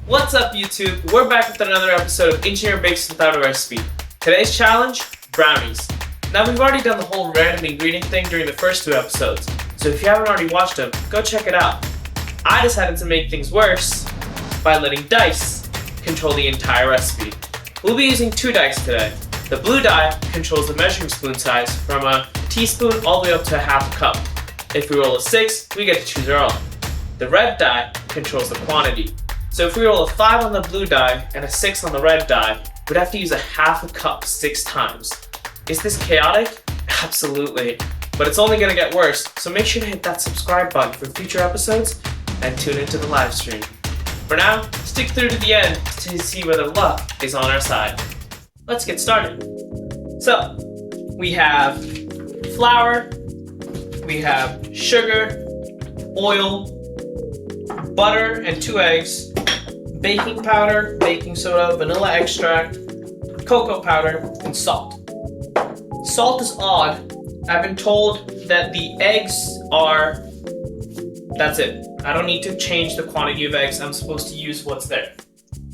What's up, YouTube? We're back with another episode of Engineer Bakes Without a Recipe. Today's challenge, brownies. Now, we've already done the whole random ingredient thing during the first two episodes, so if you haven't already watched them, go check it out. I decided to make things worse by letting dice control the entire recipe. We'll be using two dice today. The blue die controls the measuring spoon size from a teaspoon all the way up to a half cup. If we roll a 6, we get to choose our own. The red die controls the quantity. So if we roll a 5 on the blue die and a 6 on the red die, we'd have to use a half a cup 6 times. Is this chaotic? Absolutely. But it's only gonna get worse, so make sure to hit that subscribe button for future episodes and tune into the live stream. For now, stick through to the end to see whether luck is on our side. Let's get started. So, we have flour, we have sugar, oil, butter and 2 eggs, baking powder, baking soda, vanilla extract, cocoa powder, and salt. Salt is odd. I've been told that the eggs are... That's it. I don't need to change the quantity of eggs. I'm supposed to use what's there.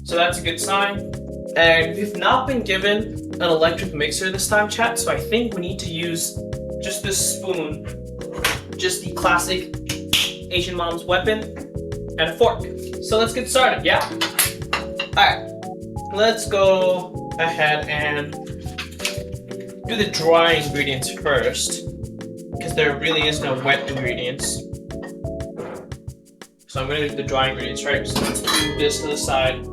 So that's a good sign. And we've not been given an electric mixer this time, chat, so I think we need to use just this spoon, just the classic Asian mom's weapon, and a fork. So let's get started, yeah? Alright, let's go ahead and do the dry ingredients first, because there really is no wet ingredients. So I'm going to do the dry ingredients, right? So let's move this to the side.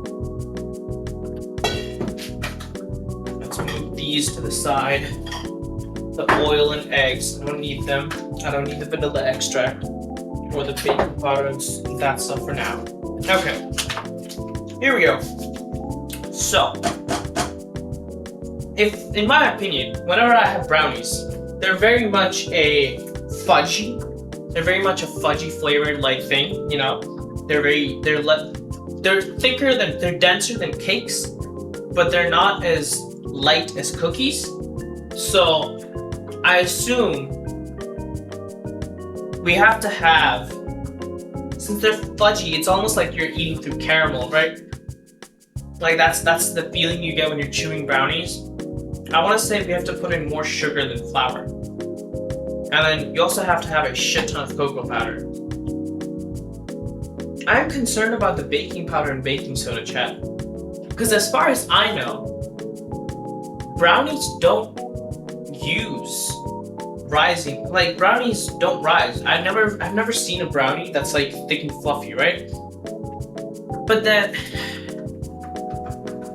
Let's move these to the side. The oil and eggs, I don't need them. I don't need the vanilla extract or the baking powder and that stuff for now. Okay, here we go. So, in my opinion, whenever I have brownies, they're very much a fudgy flavored like thing, you know. They're thicker they're denser than cakes, but they're not as light as cookies. So I assume we have to have, since they're fudgy, it's almost like you're eating through caramel, right? Like that's the feeling you get when you're chewing brownies. I want to say we have to put in more sugar than flour. And then you also have to have a shit ton of cocoa powder. I am concerned about the baking powder and baking soda, chat. Because as far as I know, brownies don't use rising, like brownies don't rise. I've never seen a brownie that's like thick and fluffy, right? But then,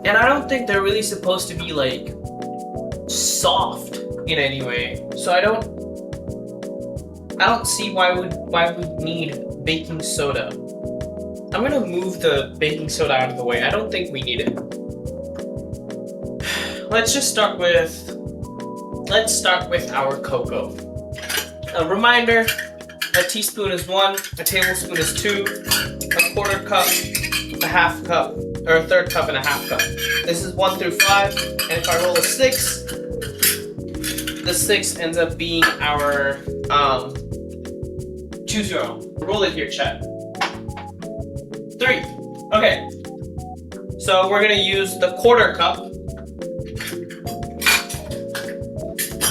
and I don't think they're really supposed to be like soft in any way. So I don't see why we need baking soda. I'm gonna move the baking soda out of the way. I don't think we need it. Let's start with our cocoa. A reminder, a teaspoon is 1, a tablespoon is 2, a quarter cup, a half cup, or a third cup and a half cup. This is 1 through 5, and if I roll a 6, the 6 ends up being our, choose your own. Roll it here, chat. 3. Okay. So we're gonna use the quarter cup.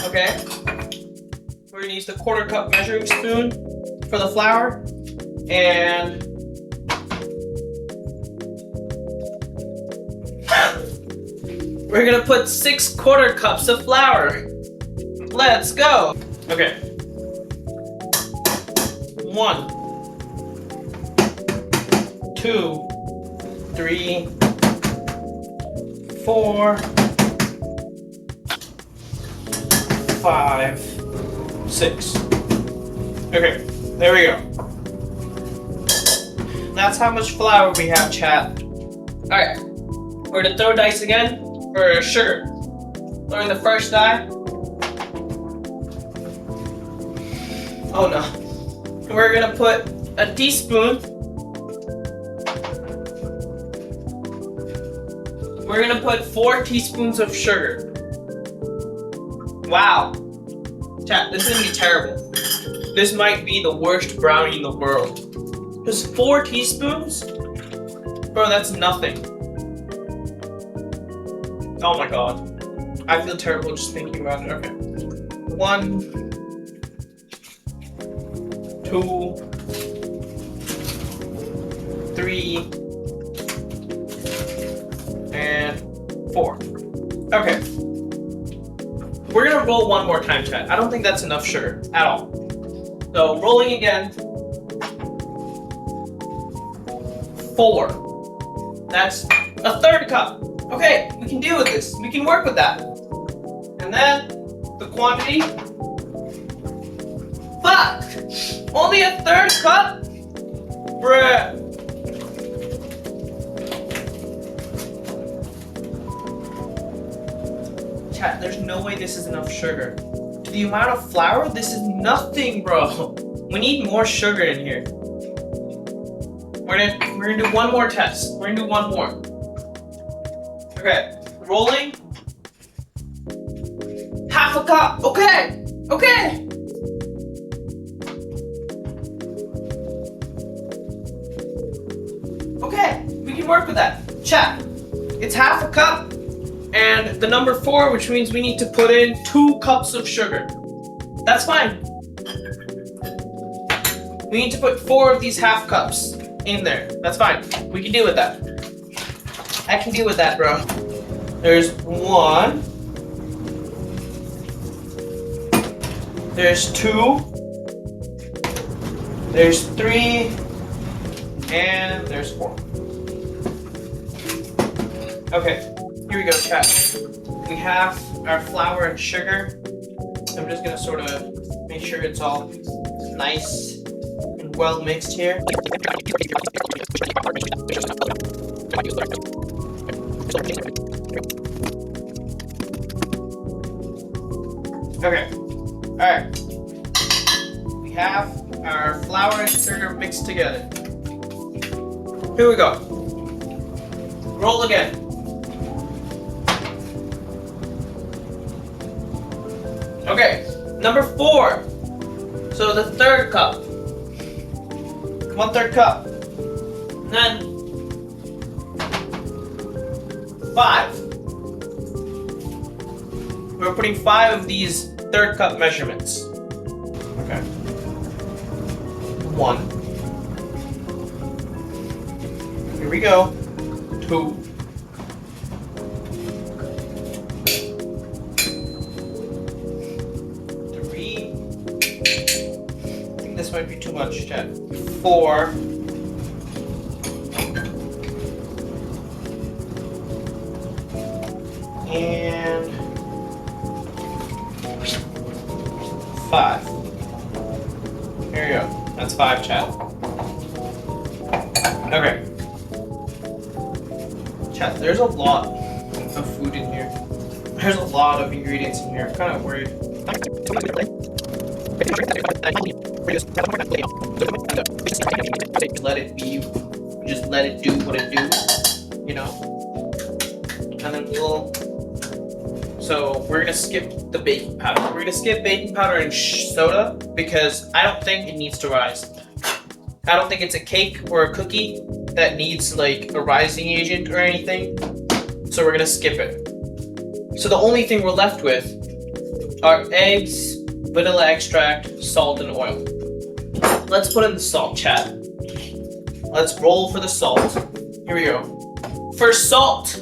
Okay. We're gonna use the quarter cup measuring spoon for the flour, and we're gonna put 6 quarter cups of flour. Let's go. Okay. 1, 2, 3, 4, 5, 6. Okay, there we go. That's how much flour we have, chat. Alright, we're gonna throw dice again for sugar. Throwing the first die. Oh no. We're gonna put a teaspoon. We're gonna put 4 teaspoons of sugar. Wow. Chat, this is gonna be terrible. This might be the worst brownie in the world. Just 4 teaspoons? Bro, that's nothing. Oh my god. I feel terrible just thinking about it. Okay. 1, 2, 3, and 4. Okay. We're gonna roll one more time, chat. I don't think that's enough sugar at all. So rolling again. 4. That's a third cup. Okay, we can deal with this. We can work with that. And then the quantity. Fuck! Only a third cup? Bruh. Chat, there's no way this is enough sugar. To the amount of flour, this is nothing, bro. We need more sugar in here. We're gonna do one more test. We're gonna do one more. Okay, rolling. Half a cup. Okay, okay. Okay, we can work with that. Chat, it's half a cup and the number 4, which means we need to put in 2 cups of sugar. That's fine. We need to put 4 of these half cups in there. That's fine. We can deal with that. I can deal with that, bro. There's 1. There's 2. There's 3. And there's 4. Okay, here we go, chat. We have our flour and sugar. I'm just gonna sort of make sure it's all nice and well mixed here. Okay, alright. We have our flour and sugar mixed together. Here we go. Roll again. Okay, number 4. So the third cup. 1/3 cup. And then 5. We're putting 5 of these third cup measurements. Okay. 1. Here we go. 2. 3. I think this might be too much, chat. 4. And 5. Here we go. That's 5, chat. Okay. Chat, there's a lot of food in here. There's a lot of ingredients in here. I'm kind of worried. Let it be. Just let it do what it do. You know? And then we'll... So we're gonna skip the baking powder. We're gonna skip baking powder and soda because I don't think it needs to rise. I don't think it's a cake or a cookie that needs like a rising agent or anything. So we're gonna skip it. So the only thing we're left with are eggs, vanilla extract, salt, and oil. Let's put in the salt, chat. Let's roll for the salt. Here we go. For salt,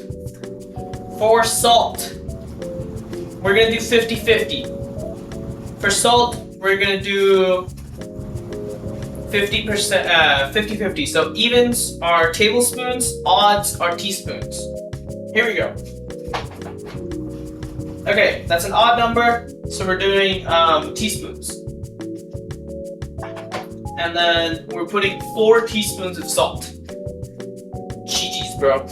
we're gonna do 50-50. For salt, we're gonna do 50%, 50-50. So evens are tablespoons, odds are teaspoons. Here we go. Okay, that's an odd number, so we're doing teaspoons. And then we're putting 4 teaspoons of salt. GG's, bro.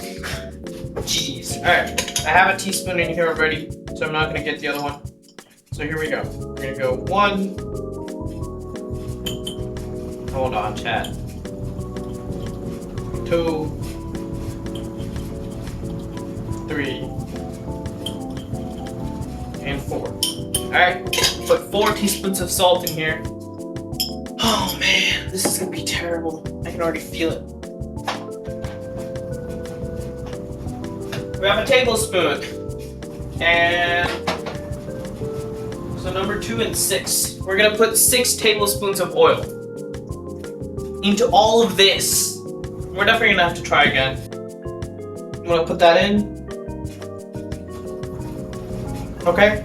GG's. Alright, I have a teaspoon in here already, so I'm not gonna get the other one. So here we go. We're gonna go 1. Hold on, chat. 2, 3, and 4. Alright, put 4 teaspoons of salt in here. Oh man, this is gonna be terrible. I can already feel it. We have a tablespoon. And so number 2 and 6. We're gonna put 6 tablespoons of oil into all of this. We're definitely gonna have to try again. I'm gonna put that in. Okay.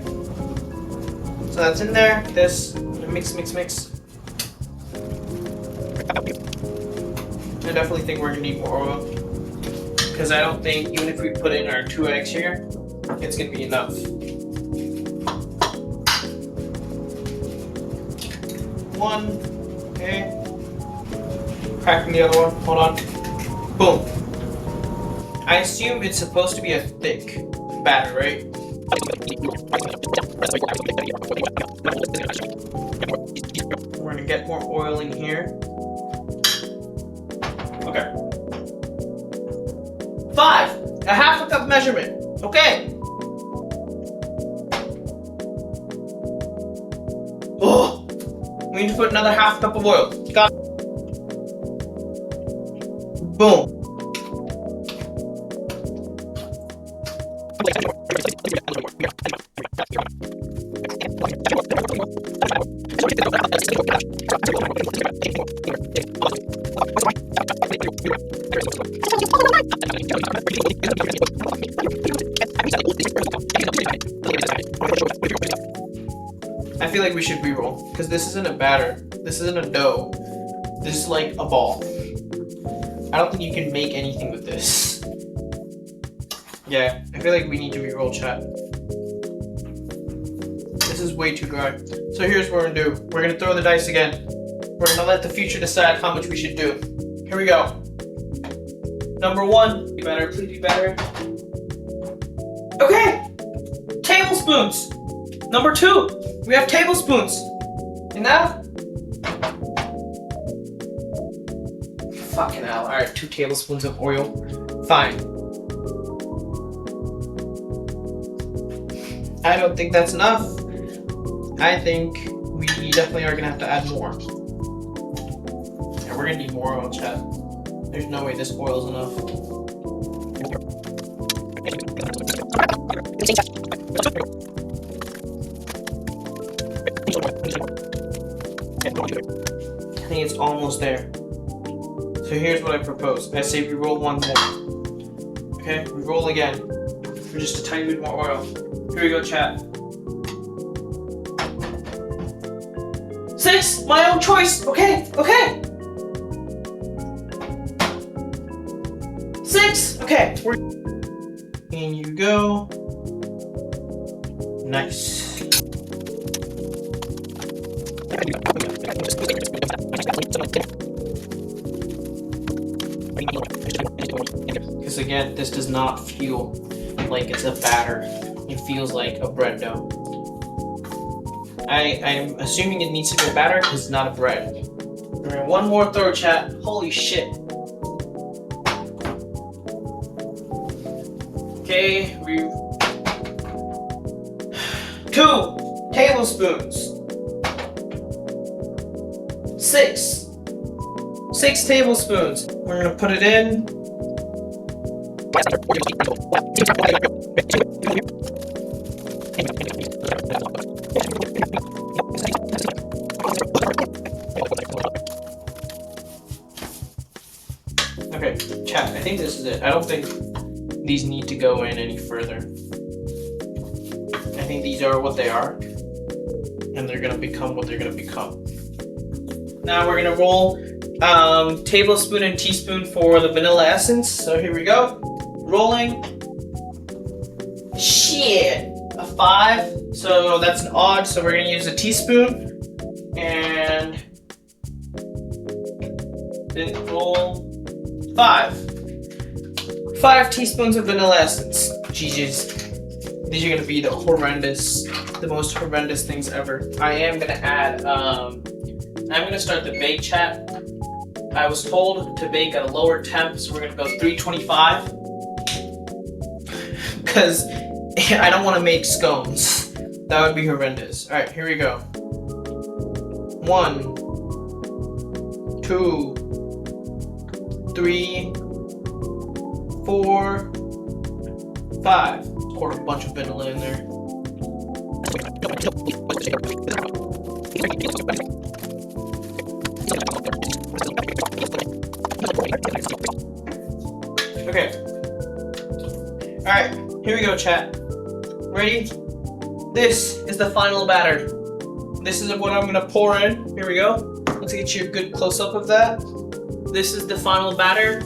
So that's in there. This, mix. I definitely think we're gonna need more oil. Because I don't think, even if we put in our 2 eggs here, it's gonna be enough. 1, okay. Cracking the other one, hold on. Boom. I assume it's supposed to be a thick batter, right? We're gonna get more oil in here. Okay. 5, a half a cup measurement. Okay. Oh, we need to put another half cup of oil. Got it. Boom. I feel like we should re-roll because this isn't a batter. This isn't a dough. This is like a ball. I don't think you can make anything with this. Yeah, I feel like we need to re-roll, chat. This is way too dry. So here's what we're gonna do. We're gonna throw the dice again. We're gonna let the future decide how much we should do. Here we go. Number 1, be better, please be better. Okay, tablespoons. Number 2, we have tablespoons. And now, fucking hell. All right, 2 tablespoons of oil. Fine. I don't think that's enough. I think we definitely are gonna have to add more. And we're gonna need more oil, chat. There's no way this oil's enough. I think it's almost there. So here's what I propose. I say we roll 1 more. Okay, we roll again. For just a tiny bit more oil. Here we go, chat. 6, my own choice. Okay. 6. Okay. And you go. Nice. Because again, this does not feel like it's a batter. It feels like a bread dough. I'm assuming it needs to be a batter because it's not a bread. Alright, 1 more throw, chat. Holy shit. Okay, 2 tablespoons. 6 tablespoons. We're gonna put it in. Okay, chat, I think this is it. I don't think these need to go in any further. I think these are what they are. And they're gonna become what they're gonna become. Now we're gonna roll tablespoon and teaspoon for the vanilla essence. So here we go. Rolling. Shit! A 5. So that's an odd. So we're gonna use a teaspoon. And then roll 5. 5 teaspoons of vanilla essence. GG's. These are gonna be the most horrendous things ever. I am gonna add, I'm gonna start the bake, chat. I was told to bake at a lower temp, so we're gonna go 325. Because I don't wanna make scones. That would be horrendous. All right, here we go. 1, 2, 3, 4, 5. Pour a bunch of vanilla in there. Okay. Alright, here we go, chat. Ready? This is the final batter. This is what I'm gonna pour in. Here we go. Let's get you a good close-up of that. This is the final batter.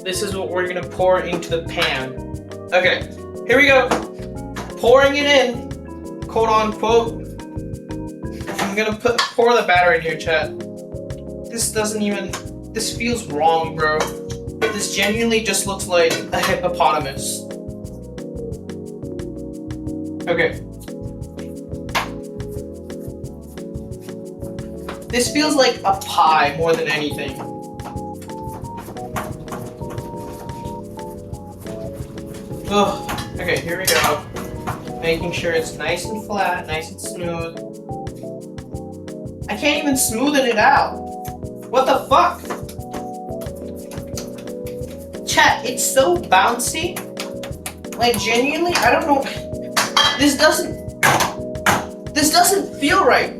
This is what we're gonna pour into the pan. Okay, here we go. Pouring it in, quote unquote. I'm gonna pour the batter in here, chat. This feels wrong, bro. This genuinely just looks like a hippopotamus. Okay. This feels like a pie more than anything. Ugh. Okay, here we go. Making sure it's nice and flat, nice and smooth. I can't even smoothen it out. What the fuck? Chat, it's so bouncy. Like, genuinely, I don't know. This doesn't feel right.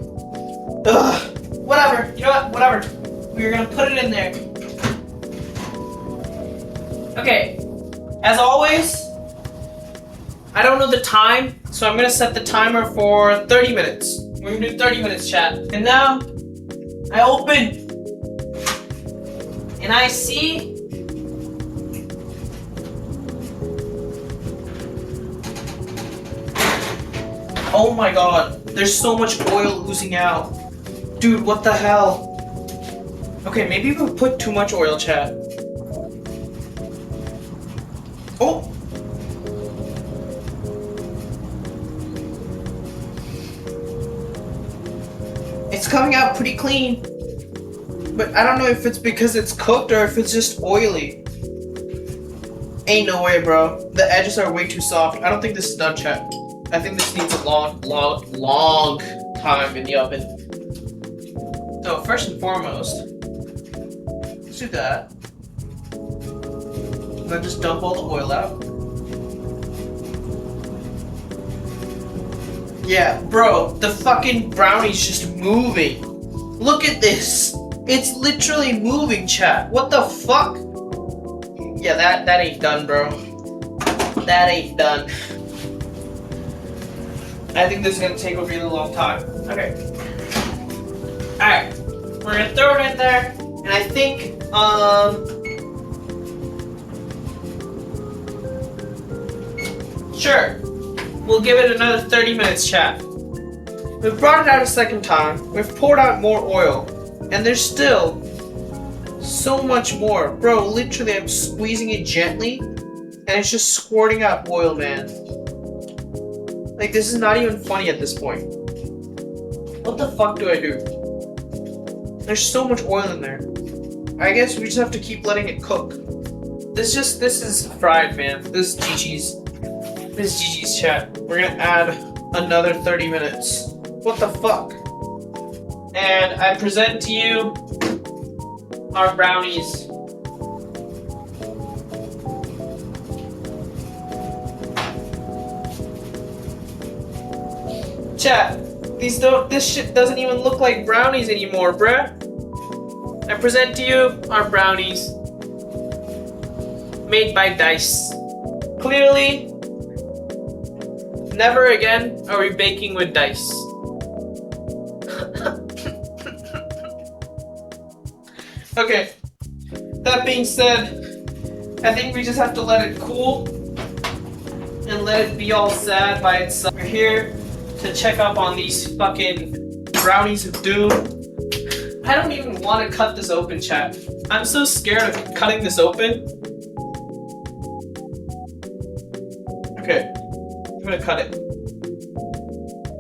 Ugh. Whatever. You know what? Whatever. We're gonna put it in there. Okay. As always, I don't know the time, so I'm gonna set the timer for 30 minutes. We're gonna do 30 minutes, chat. And now, I open, and I see oh my god, there's so much oil oozing out. Dude, what the hell? Okay, maybe we put too much oil, chat. Oh! It's coming out pretty clean. But I don't know if it's because it's cooked or if it's just oily. Ain't no way, bro. The edges are way too soft. I don't think this is done, chat. I think this needs a long time in the oven. So first and foremost, let's do that. And then just dump all the oil out. Yeah, bro, the fucking brownie's just moving. Look at this. It's literally moving, chat. What the fuck? Yeah, that ain't done, bro. That ain't done. I think this is gonna take a really long time. Okay. Alright. We're gonna throw it in there. And I think, sure. We'll give it another 30 minutes, chat. We've brought it out a second time. We've poured out more oil. And there's still so much more. Bro, literally, I'm squeezing it gently. And it's just squirting out oil, man. Like, this is not even funny at this point. What the fuck do I do? There's so much oil in there. I guess we just have to keep letting it cook. This is fried, man. This is GG's. This is GG's, chat. We're gonna add another 30 minutes. What the fuck? And I present to you our brownies. Chat, this shit doesn't even look like brownies anymore, bruh. I present to you our brownies made by Dice. Clearly, never again are we baking with dice. Okay, that being said, I think we just have to let it cool and let it be all sad by itself. We're here to check up on these fucking brownies of doom. I don't even want to cut this open, chat. I'm so scared of cutting this open. Okay, I'm gonna cut it.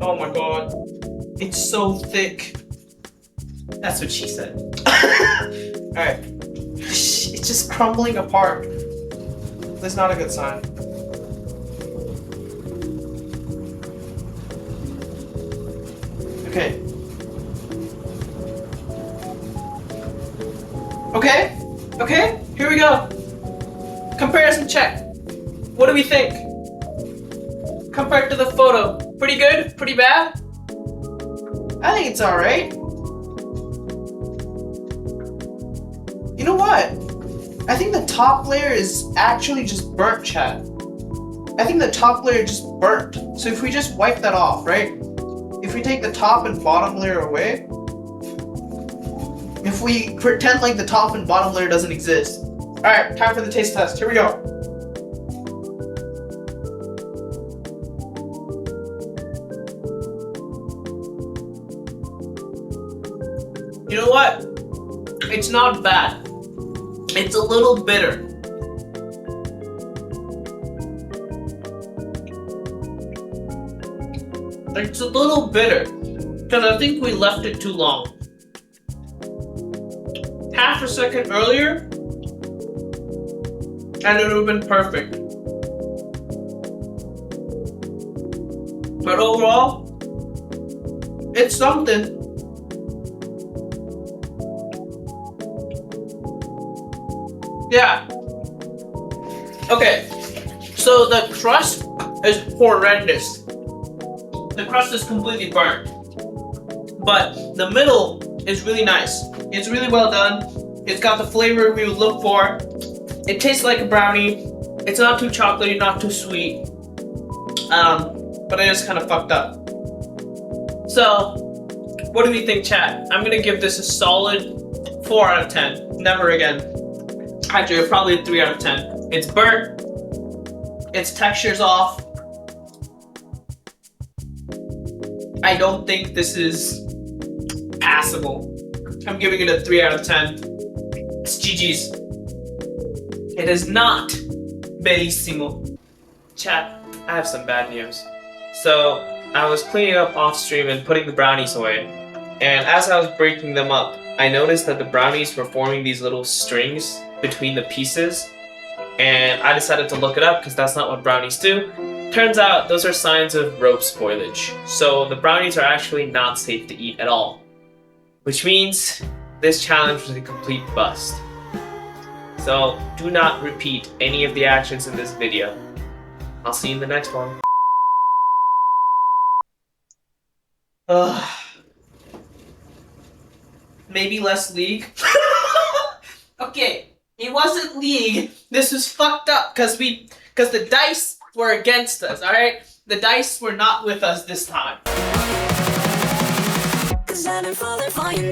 Oh my god. It's so thick. That's what she said. Alright. It's just crumbling apart. That's not a good sign. Okay. Okay, here we go. Comparison check. What do we think? Compared to the photo, pretty good? Pretty bad? I think it's alright. You know what? I think the top layer is actually just burnt, chat. I think the top layer just burnt. So if we just wipe that off, right? If we take the top and bottom layer away, if we pretend like the top and bottom layer doesn't exist. Alright, time for the taste test. Here we go. You know what? It's not bad. It's a little bitter. It's a little bitter because I think we left it too long. Half a second earlier and it would have been perfect. But overall, it's something. Yeah. Okay. So the crust is horrendous. The crust is completely burnt. But the middle is really nice. It's really well done. It's got the flavor we would look for. It tastes like a brownie. It's not too chocolatey, not too sweet. But it is kind of fucked up. So, what do we think, chat? I'm gonna give this a solid 4 out of 10. Never again. Actually, probably a 3 out of 10. It's burnt. Its texture's off. I don't think this is passable. I'm giving it a 3 out of 10. It's GG's. It is not bellissimo. Chat, I have some bad news. So, I was cleaning up off stream and putting the brownies away. And as I was breaking them up, I noticed that the brownies were forming these little strings between the pieces. And I decided to look it up because that's not what brownies do. Turns out those are signs of rope spoilage. So the brownies are actually not safe to eat at all. Which means this challenge was a complete bust. So do not repeat any of the actions in this video. I'll see you in the next one. Maybe less League. Okay, it wasn't League. This was fucked up because the dice were against us, alright? The dice were not with us this time. 'Cause I've been falling for you.